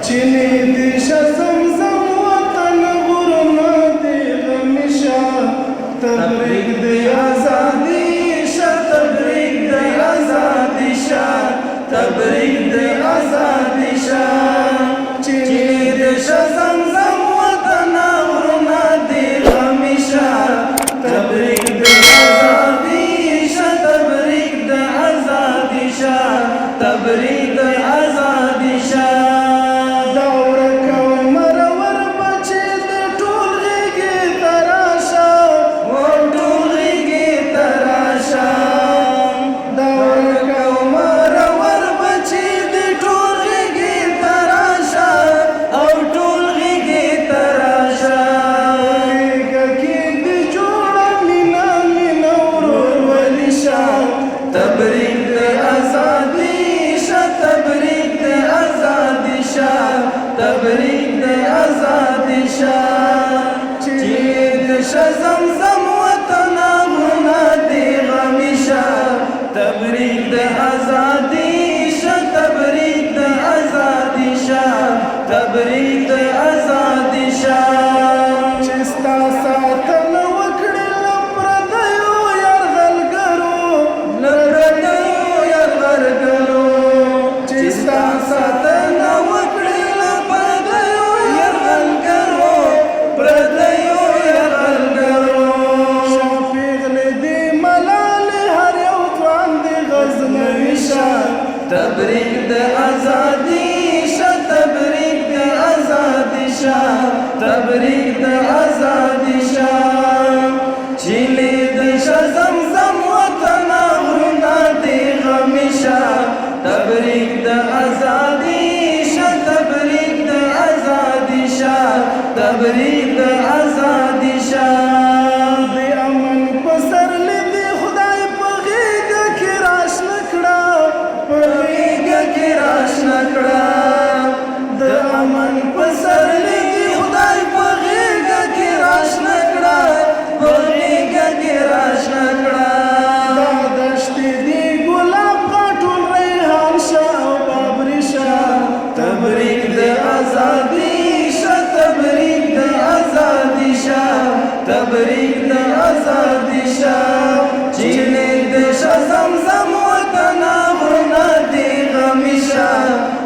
چینی دیش زمزم وطن غرنا دی غمیشا تبریک دی آزادی شا تبریک دی آزادی شا تبریک دی آزادی شا چینی دیش زمزم وطن غرنا دی غمیشا تبریک دی آزادی شا تبریک دی آزادی شا تبریک دی آزادی شا تبریک دی آزادی شا تبریک دی آزادی شا تبریک دی آزادی شا چید شا زمزم وطن غرنا دی غمیشا تبریک دی آزادی شا تبریک دی آزادی شا تبریک دی آزادی شا چستا ساتن وکړي لپردیو یرغلګرو لپردیو یرغلګرو چستا ساتن وکړي لپردیو یرغلګرو پردیو یرغلګرو شفیغلی دی ملالی هر یو ځوان دی غزنوي شا تبریک دی آزادي شا تبریک دی آزادي شا تبریک دی آزادي شا چیلی دی شا زمزم وطن غرنا دی غمیشا تبریک دی آزادي شا تبریک دی آزادي شا تبریک دی آزادي شا دی امن پسر لیدی خدای په غیږه کې راشنه کړه په غیږه کې راشنه کړه د امن پسر لیدی خدای په غیږه کې راشنه کړه په غیږه کې راشنه کړه دا دشتې دی ګلاب غاټول ریحان شاه او بابري شاه تبریک دی آزادي شا تبریک دی آزادي شا تبریک دی آزادي شا چینی دی شا زمزم وطن غرنا دی غمیشا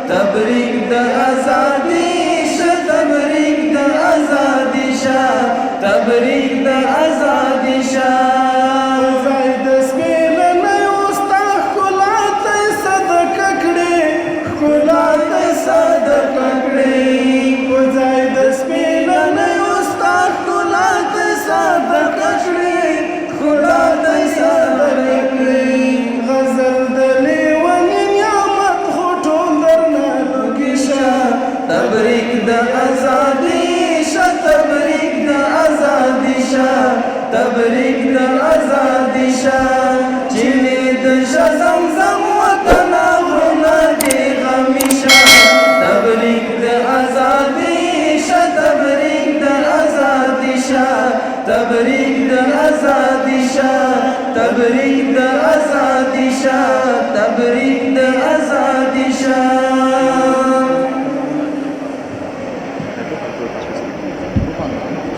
تبریک دی آزادي شا تبریک دی آزادي شا تبریک دی آزادي شا زاید سپیلنی وستا ښکلا ته صدقه کړې ښکلا ته صدقه کړې په ځای د سپیلنی وستا ښکلا ته صدقه کړې ښکلا ته صدقه کړې غزل د لیوني نعمت خو ټول درنه لوګي شه تبریک د آزادي شا تبریک د آزادي شا تبریک د آزادي شا چینی د شا زمزم وطن غرنا دی غمیشا تبریک د آزادي شا تبریک د آزادي شا تبریک د آزادي شا تبریک د آزادي شا تبریک